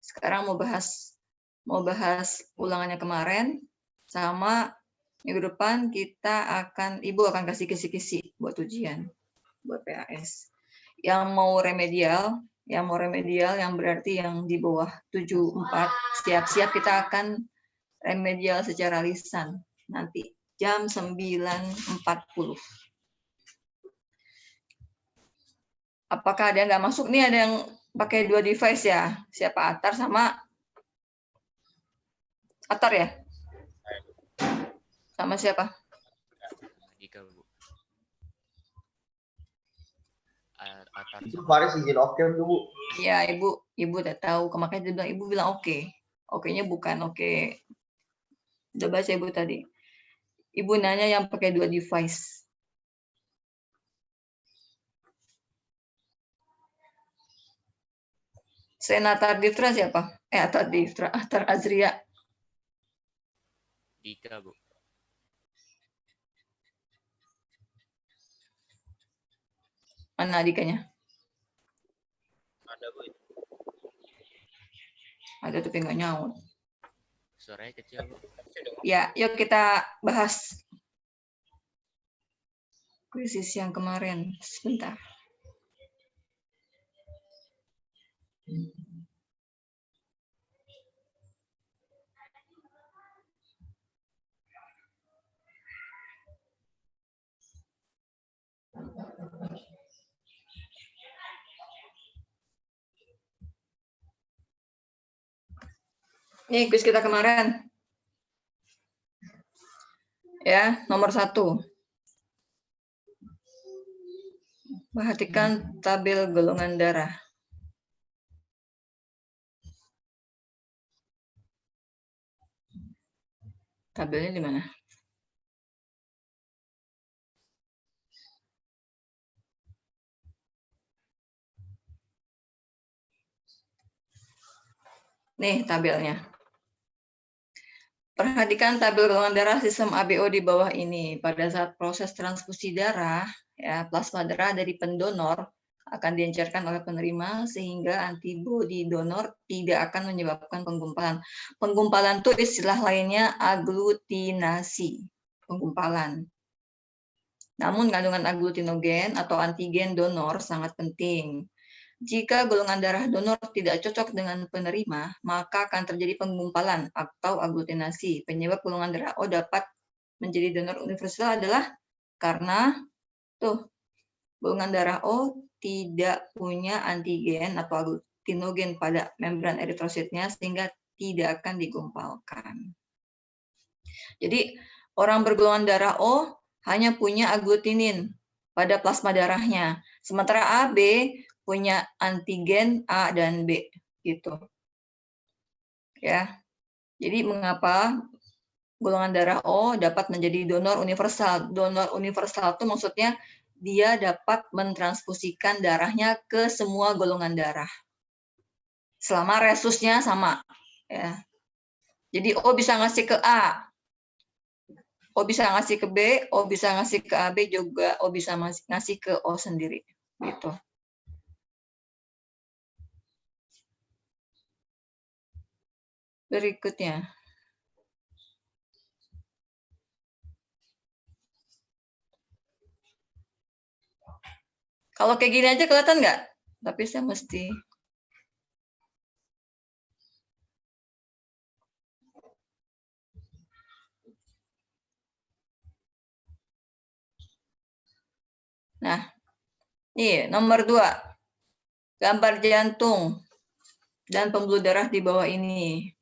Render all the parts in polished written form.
Sekarang mau bahas ulangannya kemarin, sama minggu depan Ibu akan kasih kisi-kisi buat ujian, buat PAS. Yang mau remedial yang berarti yang di bawah 74, siap-siap kita akan remedial secara lisan nanti jam 9.40. Apakah ada yang nggak masuk nih? Ada yang pakai 2 device ya? Siapa? Atar sama Atar ya? Sama siapa? Dika, Bu. Atar Itu sama Faris izin oke tuh, Bu. Iya, Ibu udah tahu. Makanya Ibu bilang oke. Oke-nya bukan oke. Udah baca Ibu tadi. Ibu nanya yang pakai 2 device. Senatar Divtra siapa? Atar Divtra, Atar Azria. Dika, Bu. Mana adiknya? Ada, Bu. Ada tapi nggak nyaut. Suaranya kecil, Bu. Ya, yuk kita bahas krisis yang kemarin. Sebentar. Nih, kuis kita kemarin. Ya, nomor 1. Perhatikan tabel golongan darah. Tabelnya di mana? Nih tabelnya. Perhatikan tabel golongan darah sistem ABO di bawah ini. Pada saat proses transfusi darah, ya, plasma darah dari pendonor akan diencerkan oleh penerima sehingga antibodi donor tidak akan menyebabkan penggumpalan. Penggumpalan itu istilah lainnya aglutinasi. Penggumpalan. Namun kandungan aglutinogen atau antigen donor sangat penting. Jika golongan darah donor tidak cocok dengan penerima, maka akan terjadi penggumpalan atau aglutinasi. Penyebab golongan darah O dapat menjadi donor universal adalah karena golongan darah O tidak punya antigen atau aglutinogen pada membran eritrositnya sehingga tidak akan digumpalkan. Jadi orang bergolongan darah O hanya punya aglutinin pada plasma darahnya. Sementara AB punya antigen A dan B gitu. Ya. Jadi mengapa golongan darah O dapat menjadi donor universal? Donor universal itu maksudnya dia dapat mentransfusikan darahnya ke semua golongan darah. Selama resusnya sama, ya. Jadi O bisa ngasih ke A, O bisa ngasih ke B, O bisa ngasih ke AB juga, O bisa ngasih ke O sendiri, gitu. Berikutnya. Kalau kayak gini aja kelihatan nggak? Tapi saya mesti. Nah, ini nomor 2. Gambar jantung dan pembuluh darah di bawah ini.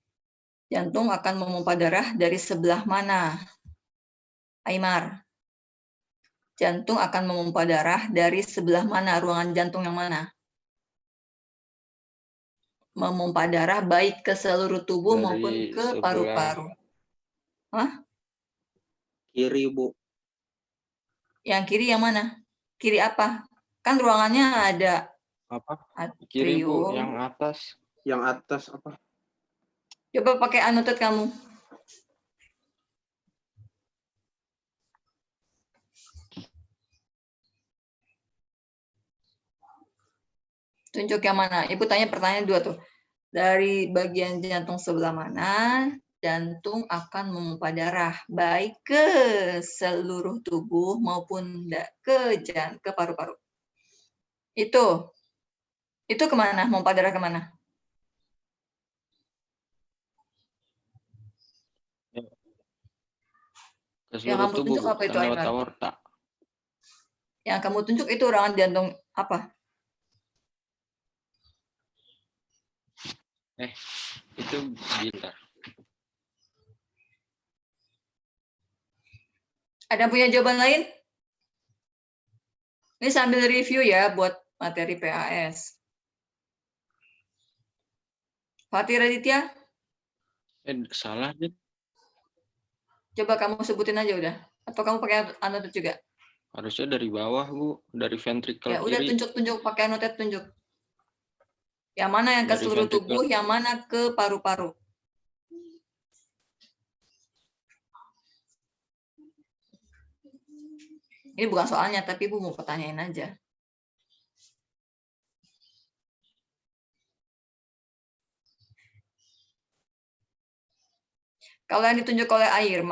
Jantung akan memompa darah dari sebelah mana? Aymar. Jantung akan memompa darah dari sebelah mana? Ruangan jantung yang mana? Memompa darah baik ke seluruh tubuh Dari maupun ke sebelah paru-paru. Hah? kiri, Bu. Yang kiri yang mana? Kiri apa? Kan ruangannya ada Apa? Kiri, Bu. atrium. Yang atas. Yang atas apa? Coba pakai anotet kamu. Tunjuk yang mana? Ibu tanya pertanyaan 2 tuh. dari bagian jantung sebelah mana, jantung akan memompa darah baik ke seluruh tubuh maupun ke paru-paru. Itu kemana? Memompa darah kemana? Yang kamu tunjuk apa itu, Aymar? Yang kamu tunjuk itu ruangan jantung apa? Itu gitar. Ada punya jawaban lain? Ini sambil review ya buat materi PAS. Fatih Raditya? Salah deh. Coba kamu sebutin aja udah. Atau kamu pakai anotet juga? Harusnya dari bawah, Bu. Dari ventricle Ya udah, kiri. tunjuk pakai anotet, tunjuk. Yang mana yang ke Dari seluruh ventricle. tubuh, yang mana ke paru-paru. Ini bukan soalnya, tapi Bu mau pertanyain aja. Kalau yang ditunjuk oleh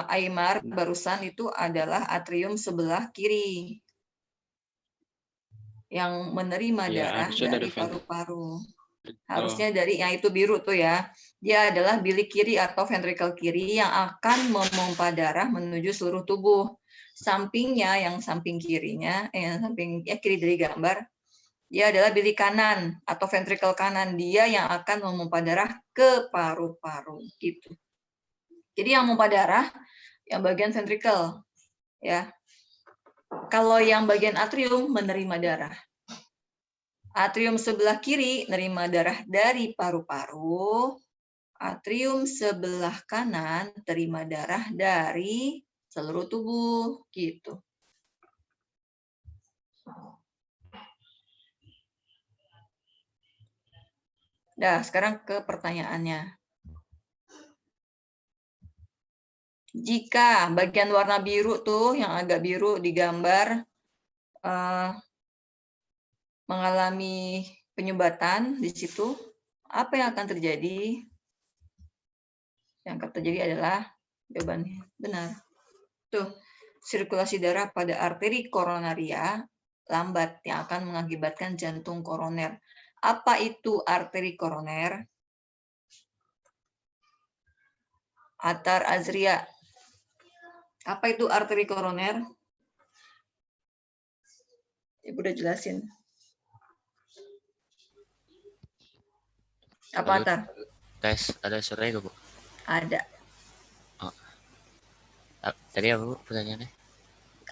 Aymar barusan itu adalah atrium sebelah kiri. Yang menerima darah dari paru-paru. Harusnya dari yang itu biru tuh ya. Dia adalah bilik kiri atau ventricle kiri yang akan memompa darah menuju seluruh tubuh. Sampingnya, yang samping kirinya, yang samping kiri dari gambar, dia adalah bilik kanan atau ventricle kanan. Dia yang akan memompa darah ke paru-paru gitu. Jadi yang memompa darah yang bagian ventricle ya. Kalau yang bagian atrium menerima darah. Atrium sebelah kiri nerima darah dari paru-paru. Atrium sebelah kanan terima darah dari seluruh tubuh gitu. Nah, sekarang ke pertanyaannya. Jika bagian warna biru tuh, yang agak biru di gambar, mengalami penyumbatan di situ, apa yang akan terjadi? Yang akan terjadi adalah, jawabannya benar. Tuh, sirkulasi darah pada arteri koronaria lambat yang akan mengakibatkan jantung koroner. Apa itu arteri koroner? Atar Azria. Apa itu arteri koroner? Ibu udah jelasin. Apa Atar? Tes, ada suaranya gak, Bu? Ada. Oh. Tadi apa, Bu, pertanyaannya?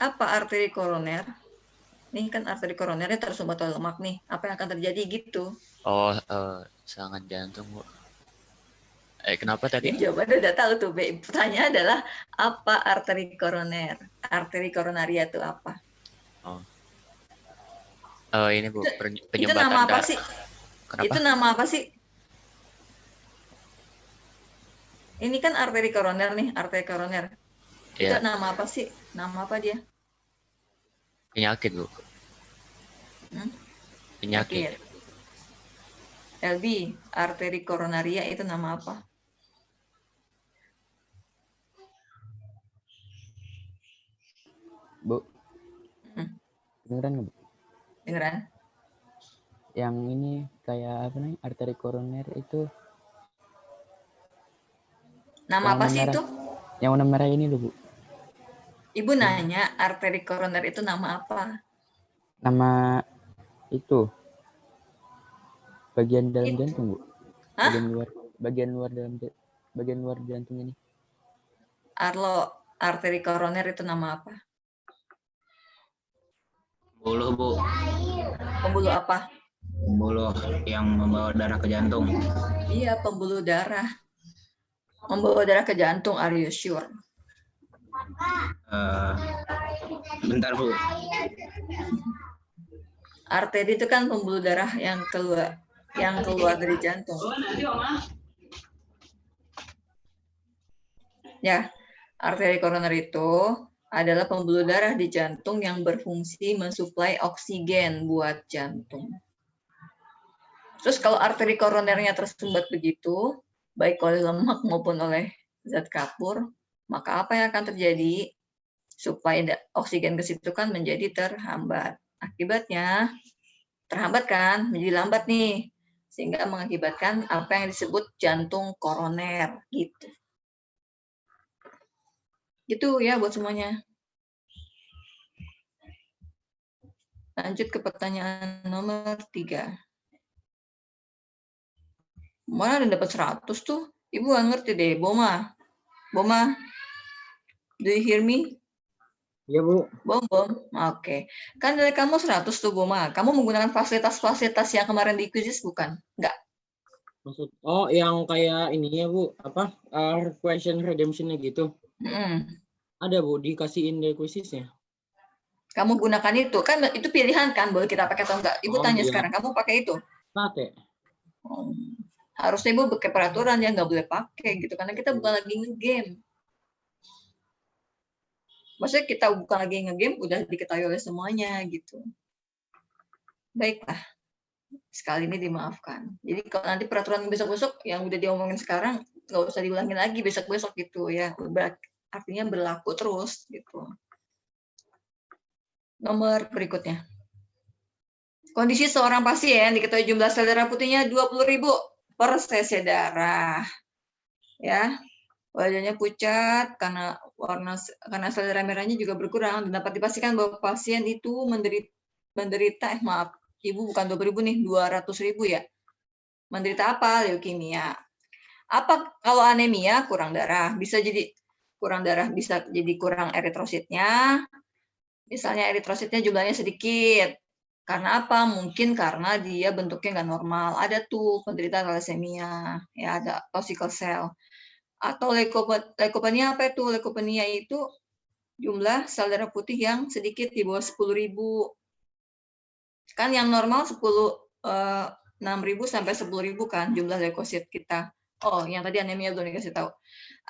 Apa arteri koroner? Nih kan arteri koronernya tersumbat oleh lemak nih. Apa yang akan terjadi gitu? Oh, serangan jantung, Bu. Kenapa tadi? Jawabannya udah tahu tuh. Pertanyaan adalah apa arteri koroner? Arteri koronaria itu apa? Oh, ini Bu, penyumbatan itu nama apa darah. Sih? Kenapa? Itu nama apa sih? Ini kan arteri koroner nih, arteri koroner. Itu nama apa sih? Nama apa dia? Penyakit, Bu. Penyakit. LB, arteri koronaria itu nama apa? Bu. Dengeran nggak, Bu? Dengeran. Yang ini kayak apa nih? Arteri koroner itu. Nama apa sih itu? Yang warna merah ini loh, Bu. Ibu nanya arteri koroner itu nama apa? Nama itu. Bagian dalam jantung, Bu. Hah? Bagian luar jantung ini. Arlo, arteri koroner itu nama apa? Pembuluh, Bu. Pembuluh apa? Pembuluh yang membawa darah ke jantung. Iya, pembuluh darah. Membawa darah ke jantung, are you sure? Bentar, Bu. Arteri itu kan pembuluh darah yang keluar dari jantung. Ya, arteri koroner itu adalah pembuluh darah di jantung yang berfungsi mensuplai oksigen buat jantung. Terus kalau arteri koronernya tersumbat begitu, baik oleh lemak maupun oleh zat kapur, maka apa yang akan terjadi? Supaya oksigen ke situ kan menjadi terhambat. Akibatnya terhambat kan, menjadi lambat nih, sehingga mengakibatkan apa yang disebut jantung koroner gitu. Gitu ya buat semuanya. Lanjut ke pertanyaan nomor 3. Mana ada dapat 100 tuh? Ibu nggak ngerti deh, Boma. Boma, do you hear me? Iya, Bu. Oke. Kan dari kamu 100 tuh, Boma. Kamu menggunakan fasilitas-fasilitas yang kemarin di quizzes bukan? Enggak. Oh, yang kayak ininya, Bu. Apa? Question redemption-nya gitu. Ada, Bu. Dikasihin dari quizesnya. Kamu gunakan itu. Kan itu pilihan kan, boleh kita pakai atau enggak. Ibu tanya iya. sekarang, kamu pakai itu? Pakai. Harusnya Ibu pakai peraturan yang nggak boleh pakai gitu. Karena kita bukan lagi nge-game. Maksudnya kita bukan lagi nge-game, udah diketahui oleh semuanya gitu. Baiklah, sekali ini dimaafkan. Jadi kalau nanti peraturan besok-besok yang udah diomongin sekarang, nggak usah diulangin lagi besok-besok gitu ya. Artinya berlaku terus gitu. Nomor berikutnya. Kondisi seorang pasien diketahui jumlah sel darah putihnya 20.000 per cc darah. Ya. Wajahnya pucat karena sel darah merahnya juga berkurang dan dapat dipastikan bahwa pasien itu menderita Ibu bukan 20.000 nih, 200.000 ya. Menderita apa? Leukemia. Apa kalau anemia? Kurang darah. Bisa jadi kurang darah, bisa jadi kurang eritrositnya. Misalnya eritrositnya jumlahnya sedikit. Karena apa? Mungkin karena dia bentuknya nggak normal. Ada tuh penderita thalassemia, ya ada atau sickle cell. Atau leukopenia apa itu? Leukopenia itu jumlah sel darah putih yang sedikit di bawah 10.000. Kan yang normal 6.000 sampai 10.000 kan jumlah leukosit kita. Oh, yang tadi anemia belum dikasih tahu.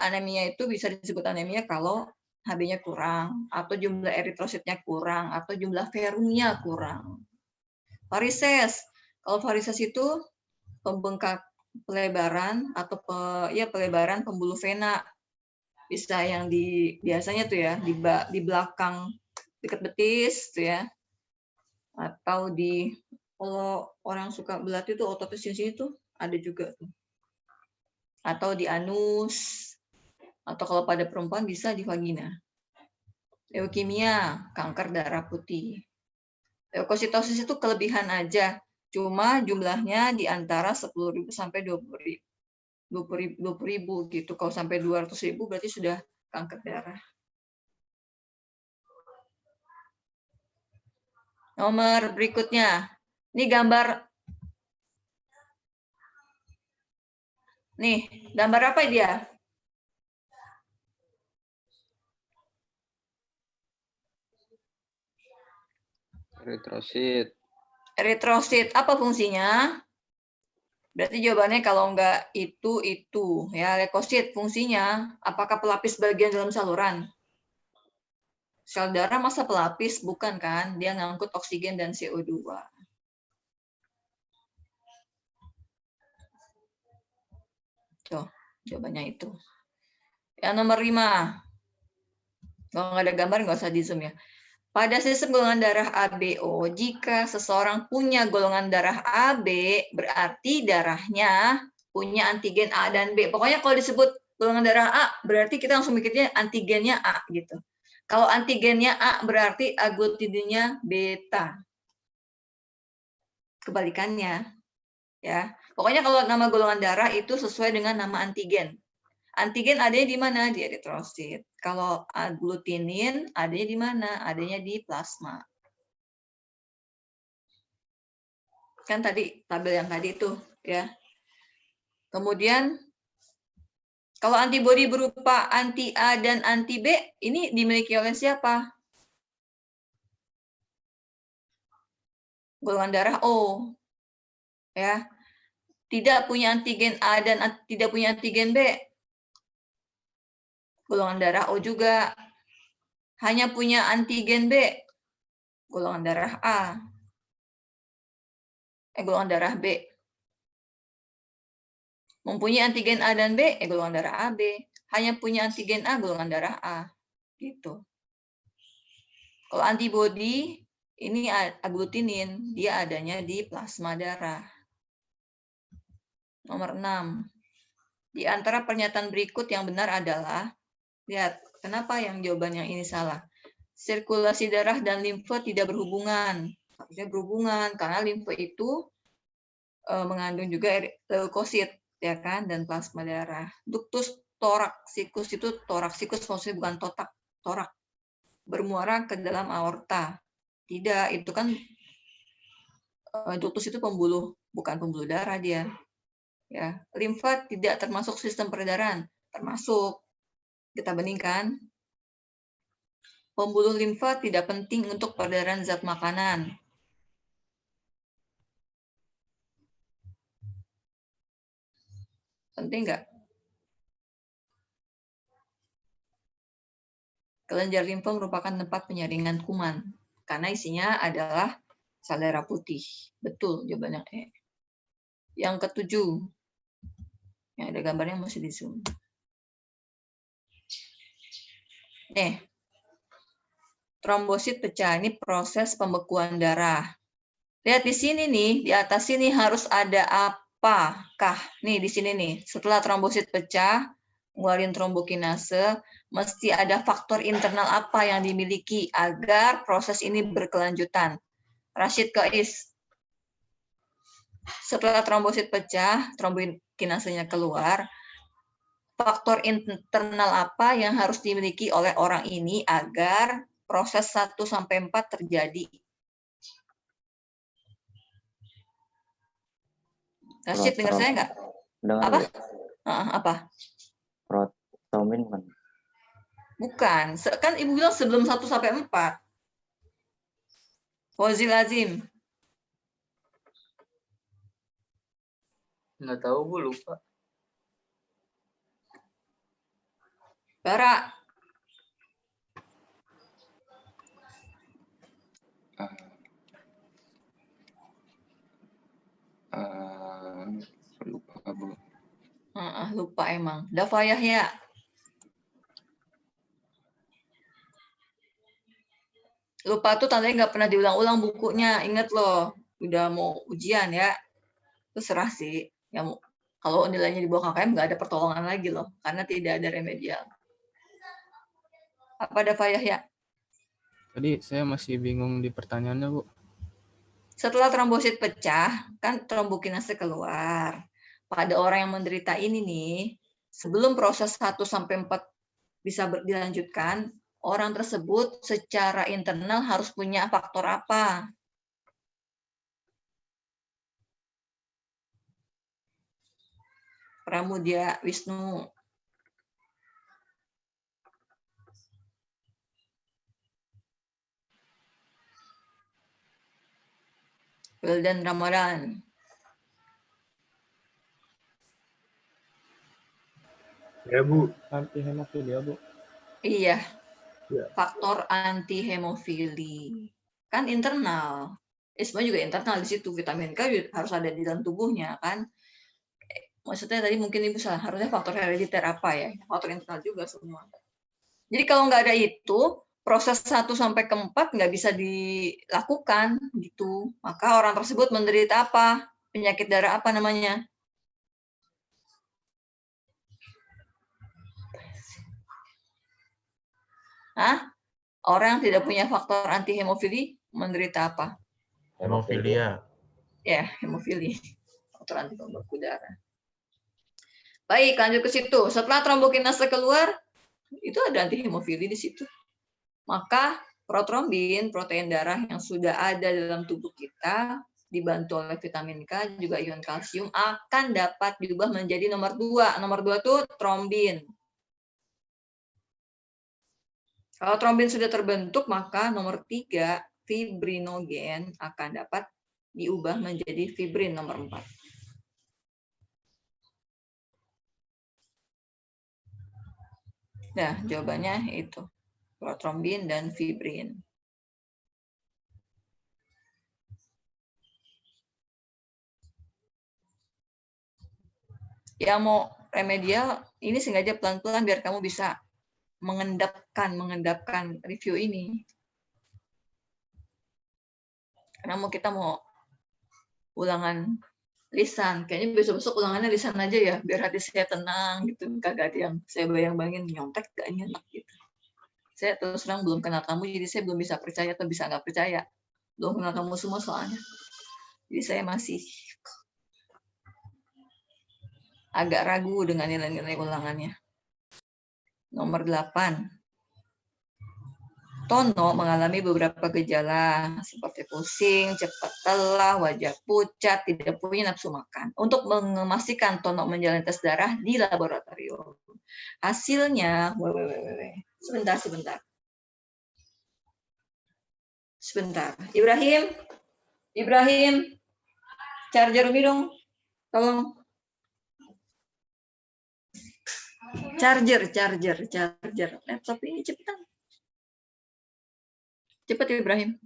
Anemia itu bisa disebut anemia kalau Hb-nya kurang, atau jumlah eritrositnya kurang, atau jumlah ferumnya kurang. Varises. Kalau varises itu pembengkak pelebaran atau pelebaran pembuluh vena, bisa yang biasanya tuh ya di belakang dekat betis tuh ya, atau kalau orang suka belati tuh otot di sini tuh ada juga tuh, atau di anus, atau kalau pada perempuan bisa di vagina. Leukemia, kanker darah putih. Leukositosis itu kelebihan aja. Cuma jumlahnya di antara 10.000 sampai 20.000 gitu. Kalau sampai 200.000 berarti sudah kanker darah. Nomor berikutnya. Ini gambar. Nih, gambar apa dia? Eritrosit. Eritrosit, apa fungsinya? Berarti jawabannya kalau enggak itu ya. Leukosit fungsinya apakah pelapis bagian dalam saluran? Sel darah masa pelapis? Bukan kan? Dia ngangkut oksigen dan CO2. Tuh, jawabannya itu. Yang nomor 5. Kalau nggak ada gambar nggak usah di zoom ya. Pada sistem golongan darah ABO, jika seseorang punya golongan darah AB, berarti darahnya punya antigen A dan B. Pokoknya kalau disebut golongan darah A, berarti kita langsung mikirnya antigennya A gitu. Kalau antigennya A, berarti aglutinnya beta. Kebalikannya. Ya. Pokoknya kalau nama golongan darah itu sesuai dengan nama antigen. Antigen adanya di mana? Di eritrosit. Kalau aglutinin adanya di mana? Adanya di plasma. Kan tadi tabel yang tadi itu ya. Kemudian kalau antibodi berupa anti A dan anti B ini dimiliki oleh siapa? Golongan darah O. Ya. Tidak punya antigen A dan tidak punya antigen B. Golongan darah O juga. Hanya punya antigen B. Golongan darah A. Golongan darah B. Mempunyai antigen A dan B, golongan darah AB. Hanya punya antigen A, golongan darah A. Gitu. Kalau antibodi, ini agglutinin, dia adanya di plasma darah. Nomor 6. Di antara pernyataan berikut yang benar adalah, lihat, kenapa yang jawaban yang ini salah? Sirkulasi darah dan limfe tidak berhubungan. Harusnya berhubungan, karena limfe itu mengandung juga leukosit, ya kan, dan plasma darah. Ductus thoracikus itu thoracikus maksudnya bukan torak, bermuara ke dalam aorta. Tidak, itu kan ductus itu pembuluh, bukan pembuluh darah dia. Ya, limfa tidak termasuk sistem peredaran, termasuk. Kita bandingkan. Pembuluh limfa tidak penting untuk peredaran zat makanan. Penting nggak? Kelenjar limfa merupakan tempat penyaringan kuman, karena isinya adalah sel darah putih. Betul jawabannya E. Yang ketujuh, yang ada gambarnya masih di zoom. Nih, trombosit pecah, ini proses pembekuan darah. Lihat di sini nih, di atas sini harus ada apakah? Nih di sini nih, setelah trombosit pecah, ngeluarin trombokinase, mesti ada faktor internal apa yang dimiliki agar proses ini berkelanjutan. Rashid Kais. Setelah trombosit pecah, trombokinasenya keluar, faktor internal apa yang harus dimiliki oleh orang ini agar proses 1 sampai 4 terjadi? Rashid, dengar saya nggak? Apa? Apa? Protrombin bukan? Bukan. Kan Ibu bilang sebelum 1 sampai 4. Fauzi Lazim. Nggak tahu, Bu, lupa. Bara. Lupa, Bu. Lupa emang. Dafa Yahya. Lupa tuh tandanya nggak pernah diulang-ulang bukunya. Ingat loh, udah mau ujian ya. Itu serah sih. Yang kalau nilainya di bawah KKM nggak ada pertolongan lagi loh, karena tidak ada remedial. Apa Dafa Yahya? Tadi saya masih bingung di pertanyaannya, Bu. Setelah trombosit pecah, kan trombokinase keluar. Pada orang yang menderita ini nih, sebelum proses 1 sampai 4 bisa dilanjutkan, orang tersebut secara internal harus punya faktor apa? Pramudia Wisnu. Wildan Ramadan. Ya, Bu. Anti hemofilia, Bu. Iya. Ya. Faktor anti hemofili. Kan internal. Semua juga internal di situ. Vitamin K harus ada di dalam tubuhnya kan. Maksudnya tadi mungkin Ibu salah. Harusnya faktor herediter apa ya? Faktor internal juga semua. Jadi kalau nggak ada itu, proses 1 sampai ke 4 nggak bisa dilakukan gitu. Maka orang tersebut menderita apa? Penyakit darah apa namanya? Orang yang tidak punya faktor anti hemofili menderita apa? Hemofilia. Ya, hemofili. Faktor anti pembeku darah. Baik, lanjut ke situ. Setelah trombokinase keluar, itu ada anti hemofili di situ. Maka protrombin, protein darah yang sudah ada dalam tubuh kita, dibantu oleh vitamin K, juga ion kalsium, akan dapat diubah menjadi nomor 2. Nomor 2 itu trombin. Kalau trombin sudah terbentuk, maka nomor 3, fibrinogen, akan dapat diubah menjadi fibrin nomor 4. Nah, jawabannya itu. Protrombin dan fibrin. Yang mau remedial, ini sengaja pelan-pelan biar kamu bisa mengendapkan review ini. Karena kita mau ulangan lisan. Kayaknya besok-besok ulangannya lisan aja ya, biar hati saya tenang gitu. Kagak ada yang saya bayang-bayangin nyontek gak enak gitu. Saya terus terang belum kenal kamu, jadi saya belum bisa percaya atau bisa nggak percaya. Belum kenal kamu semua soalnya. Jadi saya masih agak ragu dengan nilai-nilai ulangannya. Nomor 8. Tono mengalami beberapa gejala seperti pusing, cepat lelah, wajah pucat, tidak punya nafsu makan. Untuk memastikan Tono menjalani tes darah di laboratorium. Hasilnya, sebentar. Ibrahim, charger Umi dong, tolong. Charger. Laptop ini cepetan. Cepat Ibrahim.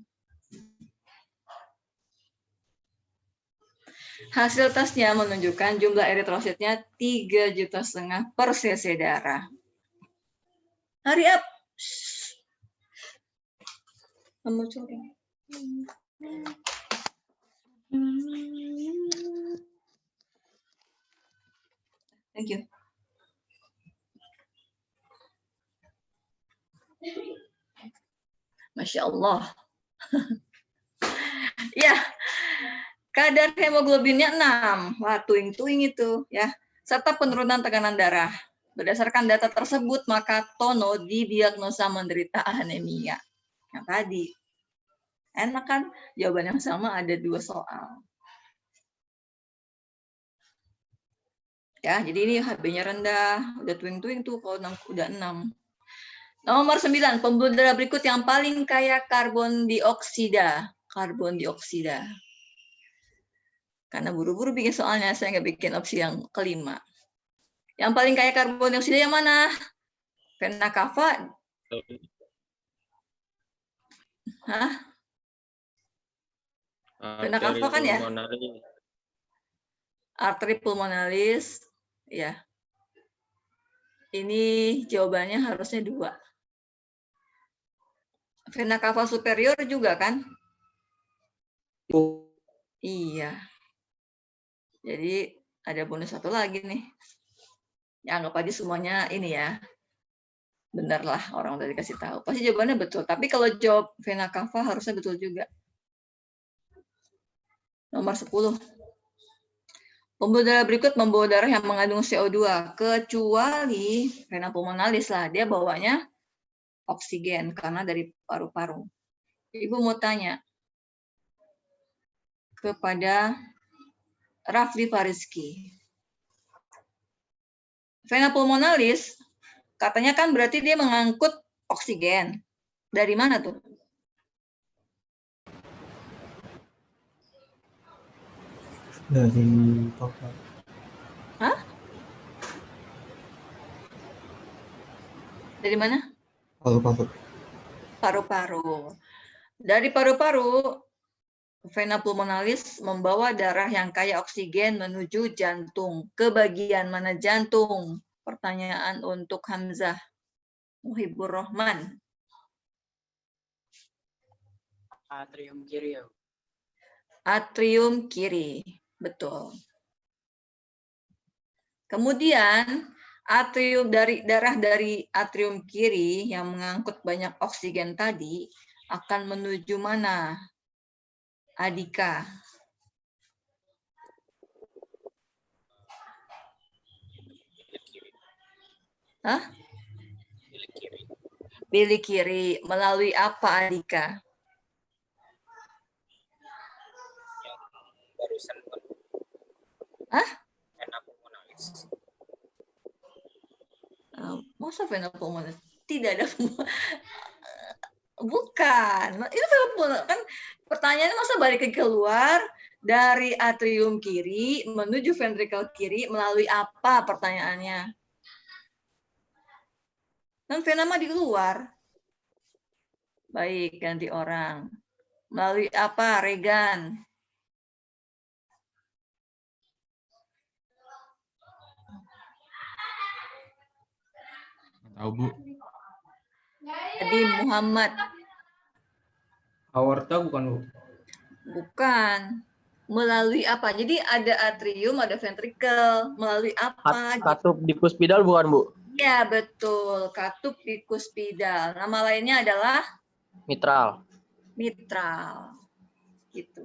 Hasil tesnya menunjukkan jumlah eritrositnya 3,5 juta per cc darah. Hurry up. Kamu curi. Thank you. Masya Allah. Ya, kadar hemoglobinnya 6. Wah, tuing-tuing itu ya. Serta penurunan tekanan darah. Berdasarkan data tersebut, maka Tono didiagnosa menderita anemia. Yang tadi. Enak kan? Jawaban yang sama ada 2 soal. Ya, jadi ini HB-nya rendah, udah tuing-tuing tuh kalau udah 6. Nomor 9, pembuluh darah berikut yang paling kaya karbon dioksida. Karena buru-buru bikin soalnya, saya nggak bikin opsi yang kelima. Yang paling kaya karbon dioksida yang mana? Vena cava? Hah? Vena cava kan ya? Arteri pulmonalis. Ya. Ini jawabannya harusnya 2. Vena cava superior juga kan? Iya. Jadi ada bonus 1 lagi nih. Ya, anggap aja semuanya ini ya. Benar lah, orang udah dikasih tahu. Pasti jawabannya betul. Tapi kalau jawab vena cava harusnya betul juga. Nomor 10. Pembuluh darah berikut membawa darah yang mengandung CO2. Kecuali vena pulmonalis lah. Dia bawanya oksigen karena dari paru-paru. Ibu mau tanya kepada Rafli Fariski. Vena pulmonalis katanya kan berarti dia mengangkut oksigen. Dari mana tuh? Dari paru. Hah? Dari mana? Paru-paru. Paru-paru. Dari paru-paru, vena pulmonalis membawa darah yang kaya oksigen menuju jantung. Ke bagian mana jantung? Pertanyaan untuk Hamzah Muhibur Rahman. Atrium kiri ya. Atrium kiri. Betul. Kemudian atrium darah dari atrium kiri yang mengangkut banyak oksigen tadi akan menuju mana? Adika. Hah? Bilik kiri. Melalui apa, Adika? Hah? Vena pulmonalis. Masa vena pulmonalis? Tidak ada. Bukan. Itu vena pulmonalis. Kan pertanyaannya masa balik keluar dari atrium kiri menuju ventrikel kiri melalui apa pertanyaannya? Kan vena mah di luar. Baik, ganti orang. Melalui apa, Regan? Tahu, Bu. Tadi Muhammad. Aorta bukan, Bu? Bukan. Melalui apa? Jadi ada atrium, ada ventricle. Melalui apa? Katup di puspidal bukan, Bu? Ya, betul. Katup bikuspidal. Nama lainnya adalah Mitral. mitral. Gitu.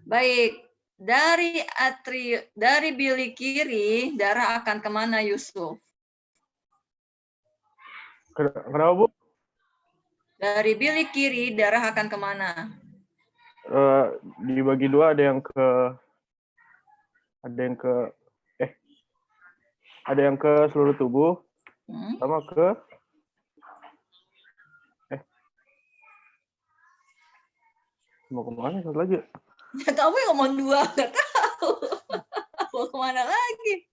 Baik. Dari bilik kiri, darah akan kemana, Yusuf? Kenapa, Bu? Dari bilik kiri, darah akan kemana? Dibagi dua, ada yang ke seluruh tubuh, sama ke mau kemana satu lagi? Ya, kamu yang ngomong dua, nggak tahu. Mau kemana lagi?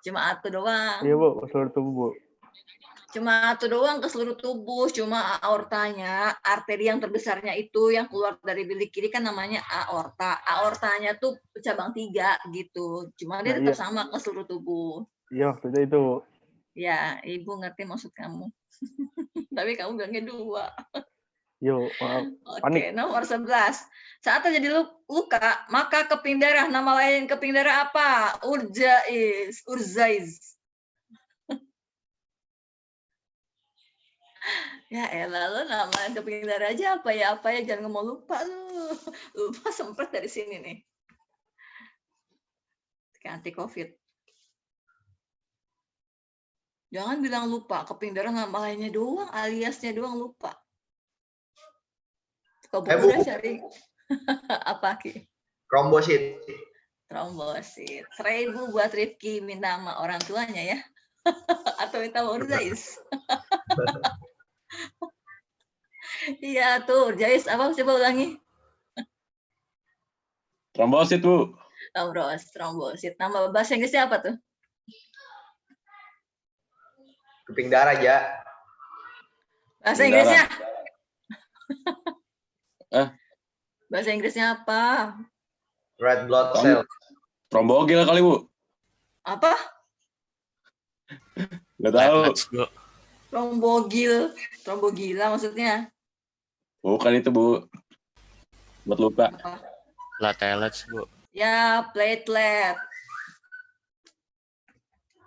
Cuma satu doang. Iya, Bu, ke seluruh tubuh, Bu. Cuma satu doang ke seluruh tubuh. Cuma aortanya, arteri yang terbesarnya itu yang keluar dari bilik kiri kan namanya aorta. Aortanya tuh cabang 3 gitu. Cuma dia tetap sama ke seluruh tubuh. Iya, maksudnya itu, Bu. Ya, Ibu ngerti maksud kamu. Tapi kamu bilangnya 2. Yo, maaf. Oke, nomor 11. Saat terjadi luka, maka keping darah. Nama lain keping darah apa? Urzais. Ya elah, lo nama keping darah aja apa ya? Jangan ngomong lupa lu. Lupa sempet dari sini nih. Anti COVID. Jangan bilang lupa, keping darah nama lainnya doang, aliasnya doang lupa. Kau udah cari apa Ki? Trombosit. Trombosit. 1.000 buat Rifki, minta sama orang tuanya ya. Atau minta sama Urzais. Iya tuh, Urzais apa? Coba ulangi. Trombosit, Bu. Trombosit. Nama bahasa Inggrisnya apa tuh? Keping darah, ya. Bahasa Inggrisnya? Bahasa Inggrisnya apa? Red blood cell. Trombogil kali, Bu. Apa? Nggak tahu. Trombogila maksudnya. Bukan itu, Bu. Buat luka. Platelets, Bu. Ya, platelet.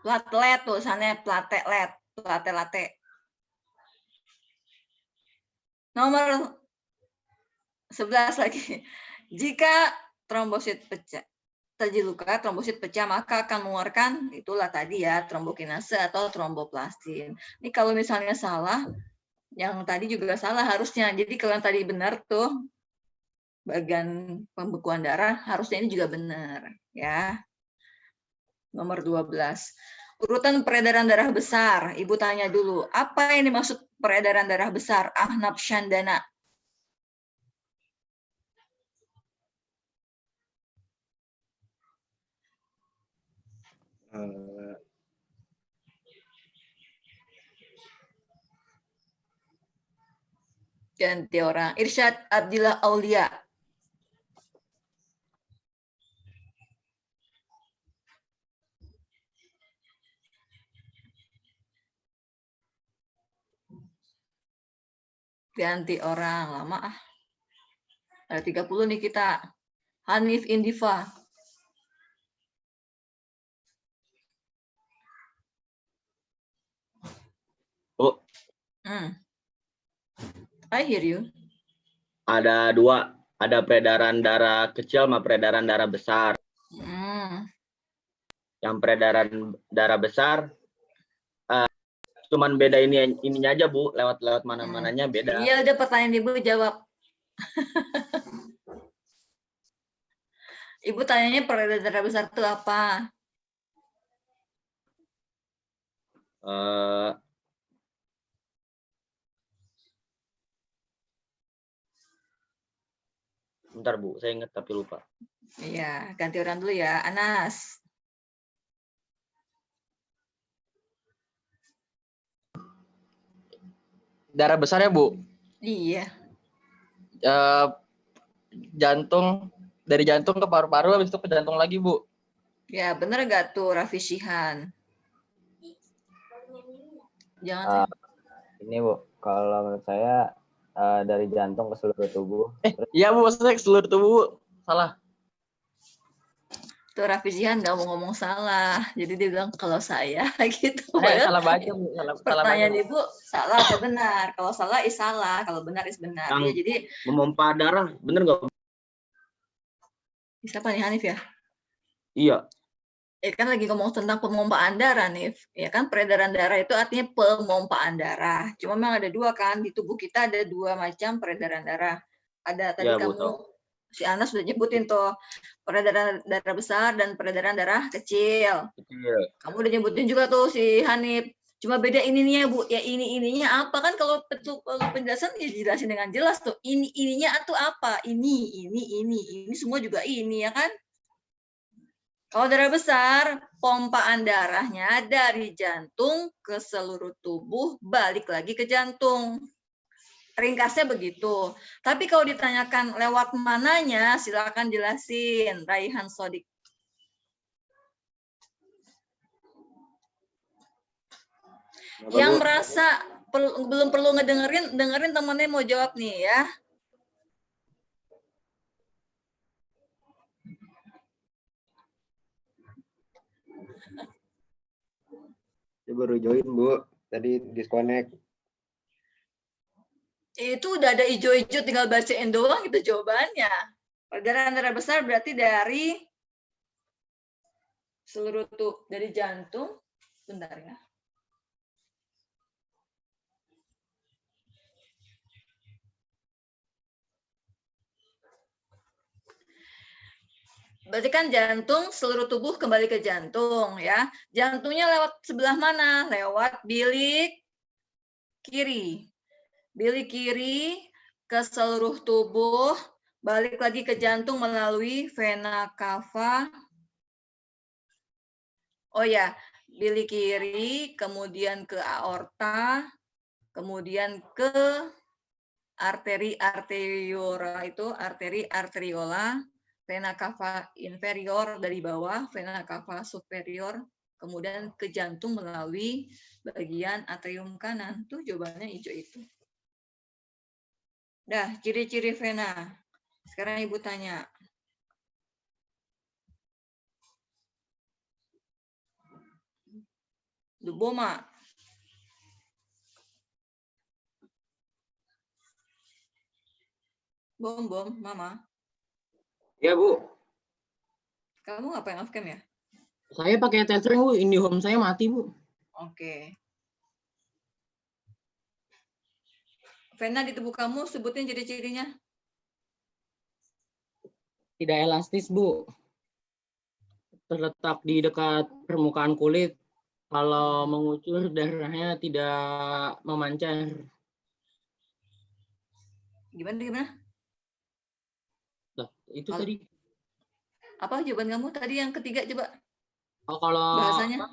Platelet tulisannya platelet. Nomor 11 lagi. Jika trombosit pecah, terjadi luka, trombosit pecah, maka akan mengeluarkan, itulah tadi ya, trombokinase atau tromboplastin. Ini kalau misalnya salah, yang tadi juga salah harusnya. Jadi kalau yang tadi benar tuh, bagian pembekuan darah, harusnya ini juga benar. Ya. Nomor 12. Urutan peredaran darah besar. Ibu tanya dulu, apa yang dimaksud peredaran darah besar? Ahnaf Syandana. Ganti orang. Irsyad Abdillah Aulia. Ganti orang. Lama ah. Ada 30 nih kita. Hanif Indiva. Oh. I hear you. Ada 2. Ada peredaran darah kecil sama peredaran darah besar. Yang peredaran darah besar cuman beda ininya aja, Bu. Lewat mana-mananya beda. Iya, udah pertanyaan Ibu jawab. Ibu tanyanya peredaran darah besar itu apa? Bentar, Bu. Saya ingat tapi lupa. Iya, ganti orang dulu ya. Anas. Darah besar ya, Bu? Iya. Jantung, dari jantung ke paru-paru, habis itu ke jantung lagi, Bu. Ya, bener nggak tuh, Raffi Shihan? Jangan. Ini Bu, kalau menurut saya dari jantung ke seluruh tubuh. Iya Bu, maksudnya seluruh tubuh Bu. Salah. Tuh Raffi Zihan nggak mau ngomong salah. Jadi dia bilang kalau saya gitu. Salah baca Bu. Pertanyaan Ibu salah atau benar? Kalau salah is salah, kalau benar is benar. Yang Ya, jadi memompa darah, bener nggak? siapa nih Hanif ya? Iya. Kan lagi ngomong tentang pemompaan darah nih. Ya kan peredaran darah itu artinya pemompaan darah. Cuma memang ada dua kan di tubuh kita ada dua macam peredaran darah. Ada tadi Ya, kamu betul. si Ana sudah nyebutin tuh peredaran darah besar dan peredaran darah kecil. Kamu udah nyebutin juga tuh si Hanif. Cuma beda ininya Bu. Ya ininya apa kan kalau penjelasan ya jelasin dengan jelas tuh. Ininya tuh apa? Ini semua juga ini ya kan? Kalau darah besar, pompaan darahnya dari jantung ke seluruh tubuh, balik lagi ke jantung. Ringkasnya begitu. Tapi kalau ditanyakan lewat mananya, silakan jelasin, Raihan Sodik. Yang merasa belum perlu dengerin temennya mau jawab nih ya. Dia baru join Bu, tadi disconnect. Itu udah ada hijau-hijau, tinggal bacain doang itu jawabannya. Peredaran darah besar berarti dari seluruh dari jantung. Bentar ya. Berarti kan jantung, seluruh tubuh kembali ke jantung ya. Jantungnya lewat sebelah mana? Lewat bilik kiri. Bilik kiri ke seluruh tubuh, balik lagi ke jantung melalui vena cava. Oh ya, bilik kiri, kemudian ke aorta, kemudian ke arteri arteriola itu, arteri arteriola, vena cava inferior dari bawah, vena cava superior, kemudian ke jantung melalui bagian atrium kanan. Tuh jawabannya hijau itu. Dah, ciri-ciri vena. Sekarang Ibu tanya. Boma. Bom, Mama. Ya, Bu. Kamu ngapain off cam ya? Saya pakai tethering, Bu. IndiHome saya mati, Bu. Oke. Vena di tubuh kamu sebutin ciri-cirinya. Tidak elastis, Bu. Terletak di dekat permukaan kulit. Kalau mengucur, darahnya tidak memancar. Gimana? Nah, itu tadi. Apa jawaban kamu tadi yang ketiga coba? Oh, kalau bahasanya?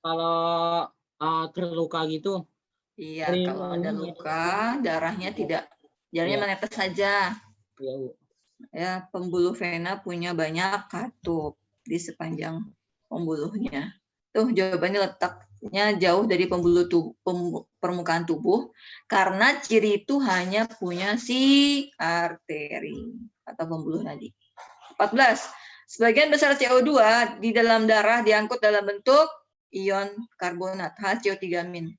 Kalau terluka gitu. Iya, kalau ada luka, darahnya tidak, darahnya menetes saja. Iya, Bu. Ya, pembuluh vena punya banyak katup di sepanjang pembuluhnya. Tuh jawabannya letaknya jauh dari pembuluh permukaan tubuh karena ciri itu hanya punya si arteri atau pembuluh nadi. 14. Sebagian besar CO2 di dalam darah diangkut dalam bentuk ion karbonat HCO3-.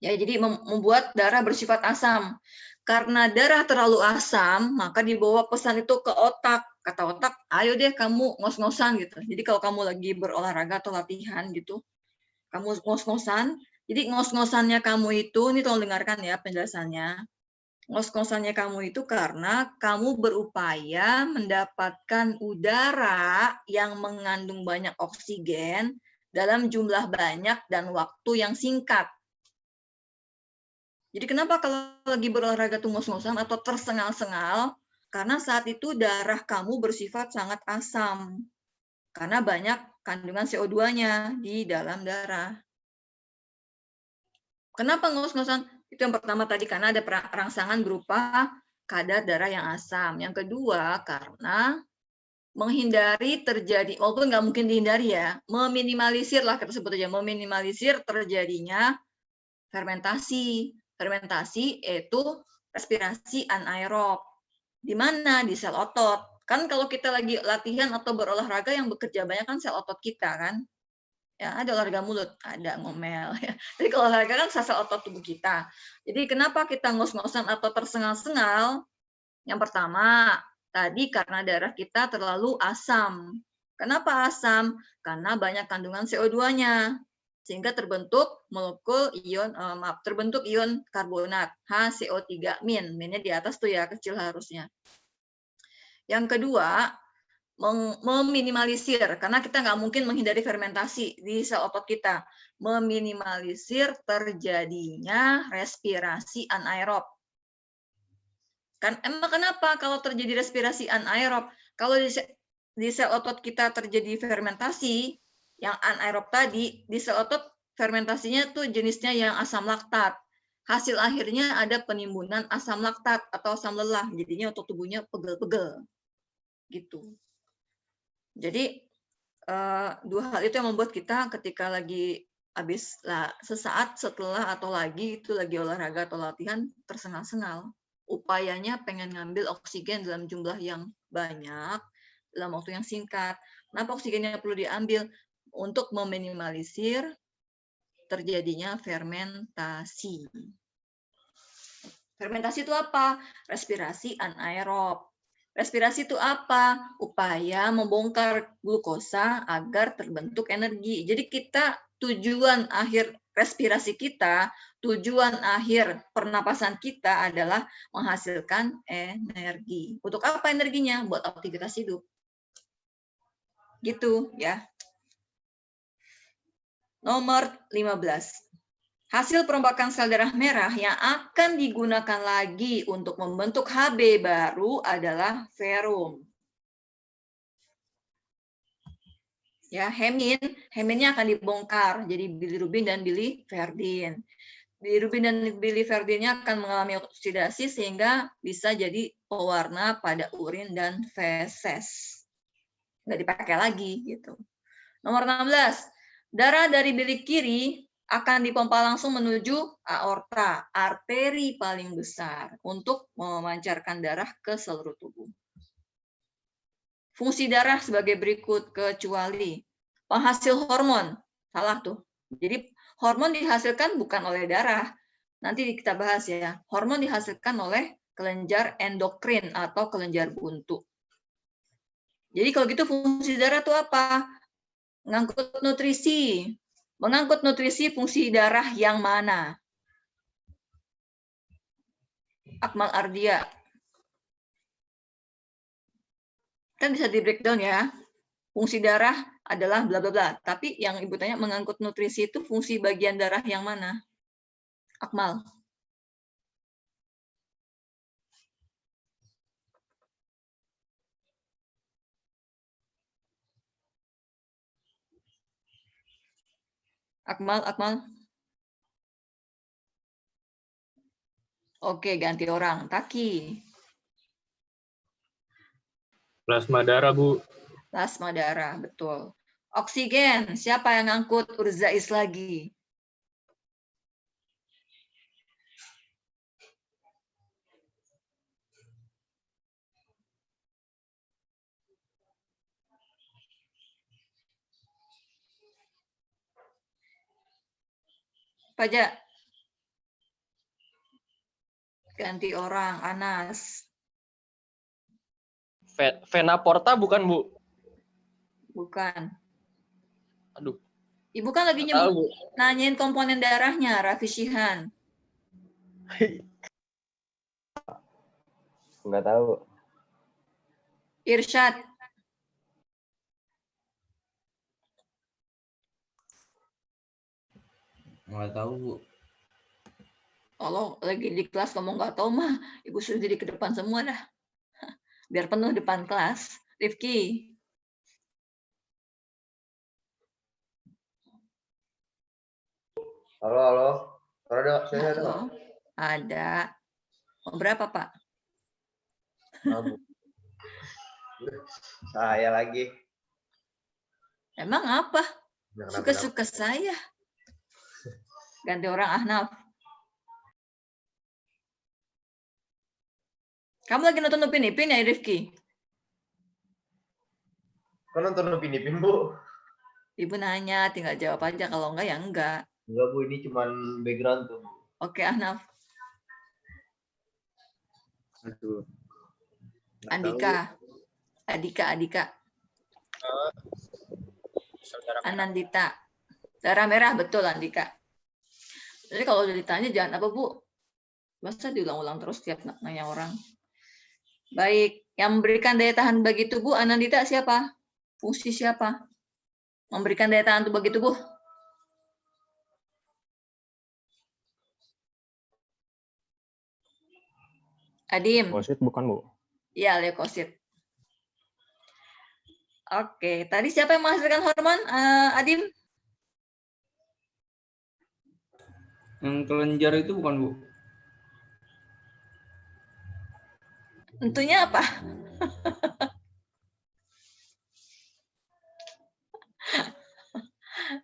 Ya, jadi membuat darah bersifat asam. Karena darah terlalu asam, maka dibawa pesan itu ke otak. Kata otak, ayo deh kamu ngos-ngosan gitu. Jadi kalau kamu lagi berolahraga atau latihan gitu, kamu ngos-ngosan. Jadi ngos-ngosannya kamu itu, ini tolong dengarkan ya penjelasannya. Ngos-ngosannya kamu itu karena kamu berupaya mendapatkan udara yang mengandung banyak oksigen dalam jumlah banyak dan waktu yang singkat. Jadi kenapa kalau lagi berolahraga tuh ngos-ngosan atau tersengal-sengal? Karena saat itu darah kamu bersifat sangat asam. Karena banyak kandungan CO2-nya di dalam darah. Kenapa ngos-ngosan? Itu yang pertama tadi, karena ada rangsangan berupa kadar darah yang asam. Yang kedua, karena menghindari terjadi, walaupun nggak mungkin dihindari ya, meminimalisir lah kita sebut aja, meminimalisir terjadinya fermentasi. Fermentasi itu respirasi anaerob. Di mana? Di sel otot. Kan kalau kita lagi latihan atau berolahraga yang bekerja banyak kan sel otot kita kan. Ya, ada olahraga mulut, ada ngomel. Ya. Jadi kalau olahraga kan sel otot tubuh kita. Jadi kenapa kita ngos-ngosan atau tersengal-sengal? Yang pertama, tadi karena darah kita terlalu asam. Kenapa asam? Karena banyak kandungan CO2-nya. Sehingga terbentuk molekul ion, terbentuk ion karbonat, HCO3-. Minnya di atas tuh ya, kecil harusnya. Yang kedua, meminimalisir, karena kita nggak mungkin menghindari fermentasi di sel otot kita. Meminimalisir terjadinya respirasi anaerob. Kan emang kenapa kalau terjadi respirasi anaerob? Kalau di sel otot kita terjadi fermentasi yang anaerob tadi, di sel otot fermentasinya tuh jenisnya yang asam laktat. Hasil akhirnya ada penimbunan asam laktat atau asam lelah, jadinya otot tubuhnya pegel-pegel. Gitu. Jadi dua hal itu yang membuat kita ketika lagi habis sesaat setelah atau lagi olahraga atau latihan tersengal-sengal. Upayanya pengen ngambil oksigen dalam jumlah yang banyak dalam waktu yang singkat. Kenapa oksigennya perlu diambil? Untuk meminimalisir terjadinya fermentasi. Fermentasi itu apa? Respirasi anaerob. Respirasi itu apa? Upaya membongkar glukosa agar terbentuk energi. Jadi kita tujuan akhir respirasi kita, tujuan akhir pernapasan kita adalah menghasilkan energi. Untuk apa energinya? Buat aktivitas hidup. Gitu ya. Nomor 15. Hasil perombakan sel darah merah yang akan digunakan lagi untuk membentuk Hb baru adalah verum. Ya, heminnya akan dibongkar jadi bilirubin dan biliverdin. Bilirubin dan biliverdinnya akan mengalami oksidasi sehingga bisa jadi pewarna pada urin dan feses. Nggak dipakai lagi gitu. Nomor 16. Darah dari bilik kiri akan dipompa langsung menuju aorta, arteri paling besar, untuk memancarkan darah ke seluruh tubuh. Fungsi darah sebagai berikut, kecuali penghasil hormon. Salah tuh. Jadi hormon dihasilkan bukan oleh darah. Nanti kita bahas ya. Hormon dihasilkan oleh kelenjar endokrin atau kelenjar buntu. Jadi kalau gitu fungsi darah itu apa? Mengangkut nutrisi. Mengangkut nutrisi fungsi darah yang mana? Akmal Ardia. Kan bisa di breakdown ya. Fungsi darah adalah bla bla bla. Tapi yang Ibu tanya mengangkut nutrisi itu fungsi bagian darah yang mana? Akmal. Akmal. Oke, ganti orang. Taki. Plasma darah, Bu. Plasma darah, betul. Oksigen, siapa yang ngangkut? Urzais lagi. Pajak. Ganti orang, Anas. Vena porta bukan, Bu? Bukan. Aduh. Ibu kan lagi nanyain komponen darahnya, Raffi Shihan. Enggak tahu. Irsyad. Nggak tahu, Bu. Kalau lagi di kelas ngomong nggak tahu mah, Ibu suruh jadi ke depan semua dah. Biar penuh depan kelas. Rifki. Halo. Halo. Ada. Mau berapa, Pak? Saya lagi. Emang apa? Kenapa? Suka-suka saya. Ganti orang Ahnaf. Kamu lagi nonton Upin Ipin ya, Rifki? Kok nonton Upin Ipin, Bu? Ibu nanya, tinggal jawab aja. Kalau enggak, ya enggak. Enggak, Bu. Ini cuma background tuh. Oke, Ahnaf. Aduh. Andika. Adika. Anandita. Darah merah, betul Andika. Jadi kalau udah ditanya jangan apa Bu. Masa diulang-ulang terus tiap nanya orang. Baik, yang memberikan daya tahan bagi tubuh Anandita siapa? Fungsi siapa? Memberikan daya tahan bagi tubuh. Adim. Leukosit bukan, Bu? Iya, leukosit. Oke, tadi siapa yang menghasilkan hormon, Adim? Yang kelenjar itu bukan, Bu? Tentunya apa?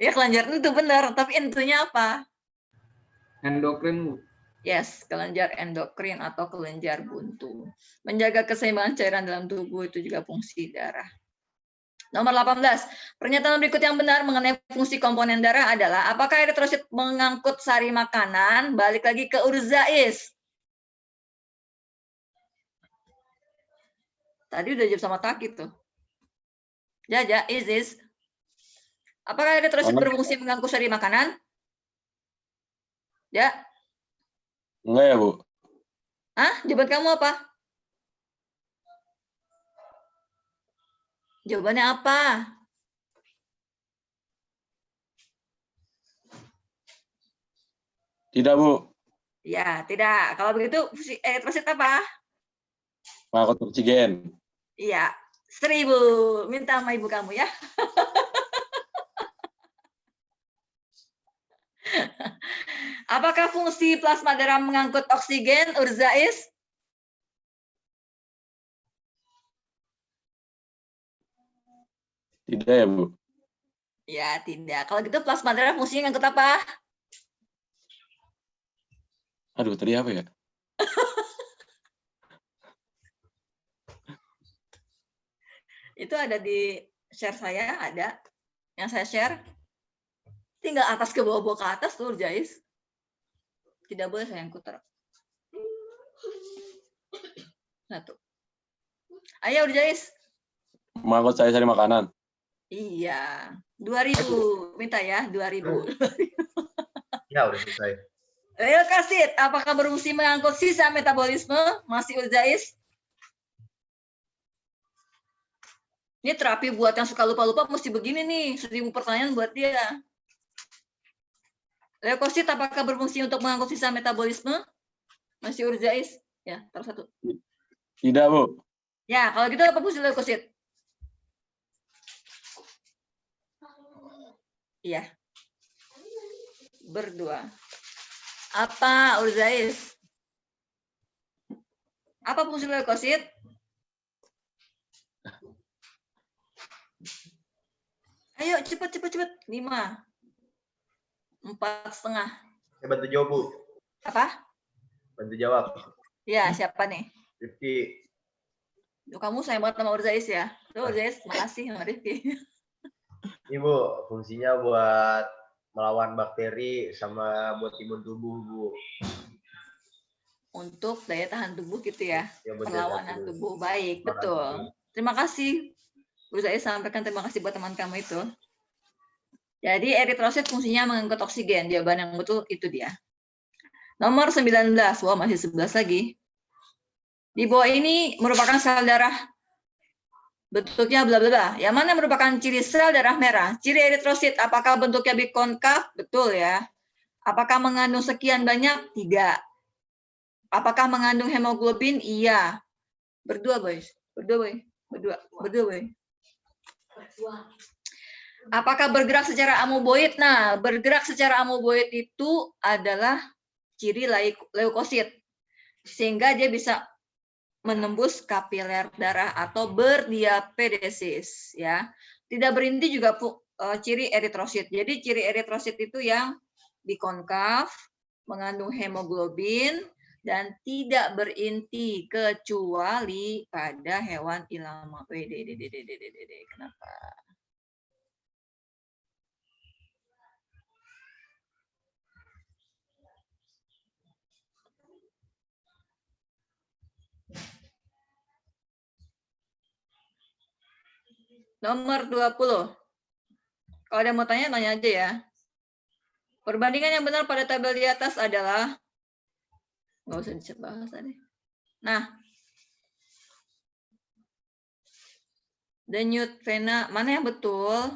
Ya kelenjar itu benar, tapi entunya apa? Endokrin, Bu. Yes, kelenjar endokrin atau kelenjar buntu. Menjaga keseimbangan cairan dalam tubuh itu juga fungsi darah. Nomor 18. Pernyataan berikut yang benar mengenai fungsi komponen darah adalah apakah eritrosit mengangkut sari makanan? Balik lagi ke Urzais. Tadi udah jawab sama Taki tuh. Jaja, is this? Apakah eritrosit berfungsi mengangkut sari makanan? Ya. Enggak ya, Bu? Hah? Jawaban kamu apa? Jawabannya apa? Tidak, Bu. Ya, tidak. Kalau begitu, eritrosit apa? Mengangkut oksigen. Iya, 1000. Minta sama ibu kamu ya. Apakah fungsi plasma darah mengangkut oksigen, Urzais? Tidak ya, Bu? Ya, tidak. Kalau gitu plasma darah fungsinya ngangkut apa? Aduh, tadi apa ya? Itu ada di share saya, ada. Yang saya share. Tinggal atas ke bawah ke atas tuh, Urzais. Tidak boleh saya angkut. Satu. Ayo, Urzais. Mengangkut sari makanan. Iya, 2000 minta ya, 2000. Ya udah selesai. Leukosit, apakah berfungsi mengangkut sisa metabolisme? Masih Urzais? Ini terapi buat yang suka lupa-lupa mesti begini nih, 1000 pertanyaan buat dia. Leukosit, apakah berfungsi untuk mengangkut sisa metabolisme? Masih Urzais? Ya, terus satu. Tidak, Bu. Ya, kalau gitu apa fungsi leukosit? Iya. Berdua. Apa, Urzais? Apa fungsi leukosit? Ayo, cepat. 5. 4,5. Saya bantu jawab, Bu. Apa? Bantu jawab. Ya, siapa nih? Rifki. Kamu sayang banget sama Urzais ya? Tuh, Urzais, makasih sama Rifki. Ini, Bu, fungsinya buat melawan bakteri sama buat imun tubuh, Bu. Untuk daya tahan tubuh gitu ya? Ya, perlawanan tubuh. Baik, betul. Terima kasih. Urzais sampaikan terima kasih buat teman kamu itu. Jadi eritrosit fungsinya mengangkut oksigen. Jawaban yang betul itu dia. Nomor 19. Wah, masih 11 lagi. Di bawah ini merupakan sel darah. Bentuknya bla bla bla. Yang mana merupakan ciri sel darah merah? Ciri eritrosit, apakah bentuknya bikonkaf? Betul ya. Apakah mengandung sekian banyak? Tidak. Apakah mengandung hemoglobin? Iya. Berdua, boys. Berdua. Apakah bergerak secara amoeboid? Nah, bergerak secara amoeboid itu adalah ciri leukosit. Sehingga dia bisa menembus kapiler darah atau berdiapedesis ya. Tidak berhenti juga ciri eritrosit. Jadi ciri eritrosit itu yang bikonkav, mengandung hemoglobin dan tidak berinti kecuali pada hewan ilama. Kenapa? Nomor 20. Kalau ada mau tanya, tanya aja ya. Perbandingan yang benar pada tabel di atas adalah, nggak usah dibahas tadi. Nah, denyut vena, mana yang betul?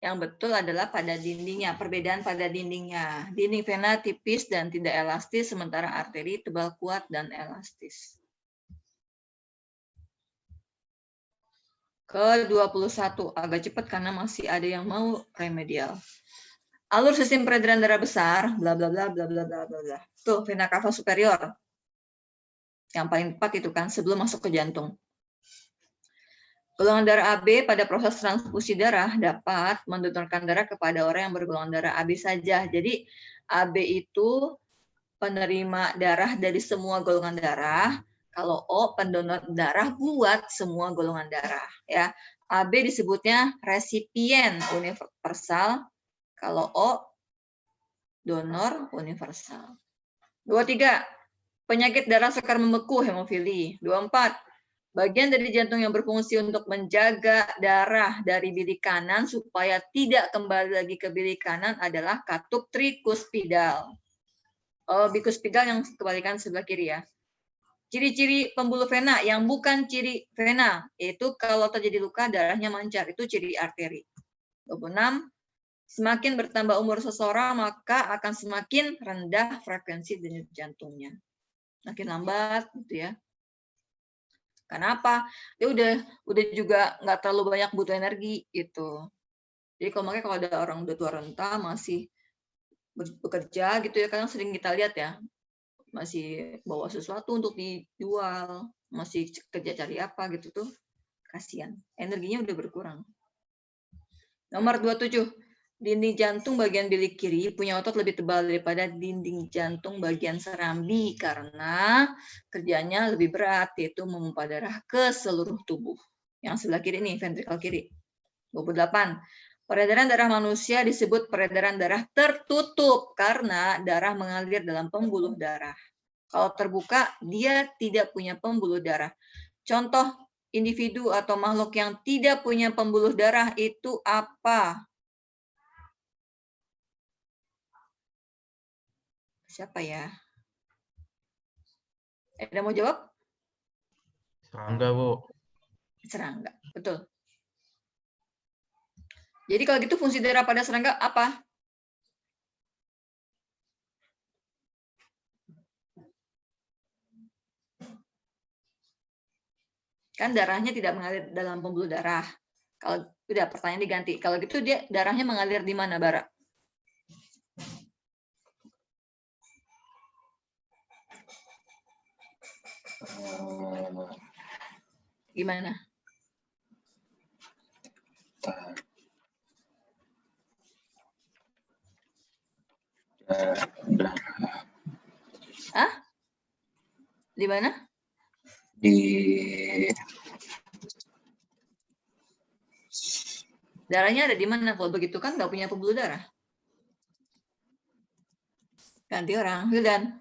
Yang betul adalah pada dindingnya, perbedaan pada dindingnya. Dinding vena tipis dan tidak elastis, sementara arteri tebal kuat dan elastis. Ke-21, agak cepat karena masih ada yang mau remedial. Alur sistem peredaran darah besar, bla bla bla bla bla bla bla. Tuh, vena cava superior. Yang paling tepat itu kan sebelum masuk ke jantung. Golongan darah AB pada proses transfusi darah dapat mendonorkan darah kepada orang yang bergolongan darah AB saja. Jadi AB itu penerima darah dari semua golongan darah. Kalau O pendonor darah buat semua golongan darah ya. AB disebutnya resipien universal, kalau O donor universal. 23, penyakit darah sekar membeku hemofili. 24, bagian dari jantung yang berfungsi untuk menjaga darah dari bilik kanan supaya tidak kembali lagi ke bilik kanan adalah katup trikuspidal. Bikuspidal yang kebalikan sebelah kiri ya. Ciri-ciri pembuluh vena yang bukan ciri vena, yaitu kalau terjadi luka darahnya mancar, itu ciri arteri. 26, semakin bertambah umur seseorang maka akan semakin rendah frekuensi denyut jantungnya. Makin lambat gitu ya. Kenapa? Dia udah juga nggak terlalu banyak butuh energi gitu. Jadi makanya kalau ada orang udah tua renta masih bekerja gitu ya, kadang sering kita lihat ya, masih bawa sesuatu untuk dijual, masih kerja cari apa gitu tuh, kasihan, energinya udah berkurang. Nomor 27, dinding jantung bagian bilik kiri punya otot lebih tebal daripada dinding jantung bagian serambi karena kerjanya lebih berat, yaitu memompa darah ke seluruh tubuh. Yang sebelah kiri nih, ventrikel kiri. 28, peredaran darah manusia disebut peredaran darah tertutup karena darah mengalir dalam pembuluh darah. Kalau terbuka, dia tidak punya pembuluh darah. Contoh individu atau makhluk yang tidak punya pembuluh darah itu apa? Siapa ya? Ada mau jawab? Serangga, Bu. Serangga, betul. Jadi kalau gitu fungsi darah pada serangga apa? Kan darahnya tidak mengalir dalam pembuluh darah. Kalau udah pertanyaan diganti. Kalau gitu dia darahnya mengalir di mana, Bara? Gimana? Hah? Di mana? Darahnya ada di mana? Kalau begitu kan nggak punya pembuluh darah. Ganti orang, Hildan.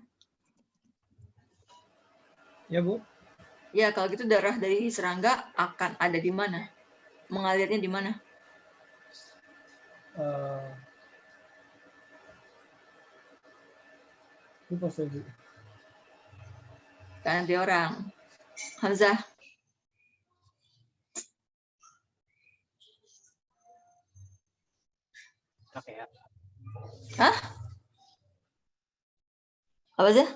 Ya, Bu. Ya, kalau gitu darah dari serangga akan ada di mana? Mengalirnya di mana? Lupa saya, Bu. Ganti orang. Hamzah. Hah? Apa aja?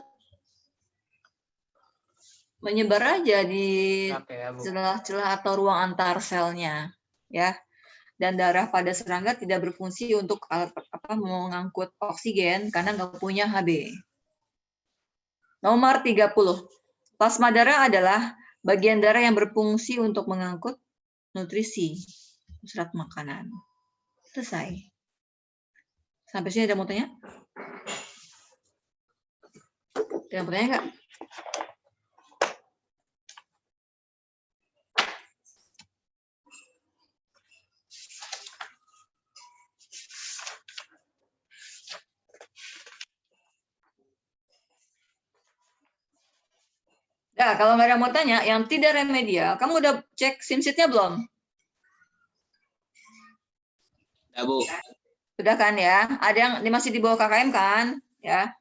Menyebar aja di celah-celah atau ruang antar selnya, ya. Dan darah pada serangga tidak berfungsi untuk mengangkut oksigen karena nggak punya Hb. Nomor 30. Plasma darah adalah bagian darah yang berfungsi untuk mengangkut nutrisi serat makanan. Selesai. Sampai sini ada mau tanya? Ada yang bertanya nggak? Nah, kalau nggak ada yang mau tanya, yang tidak remedial, kamu udah cek SIMSIT-nya belum? Ya, Bu. Sudah kan ya? Ada yang masih di bawah KKM kan? Ya.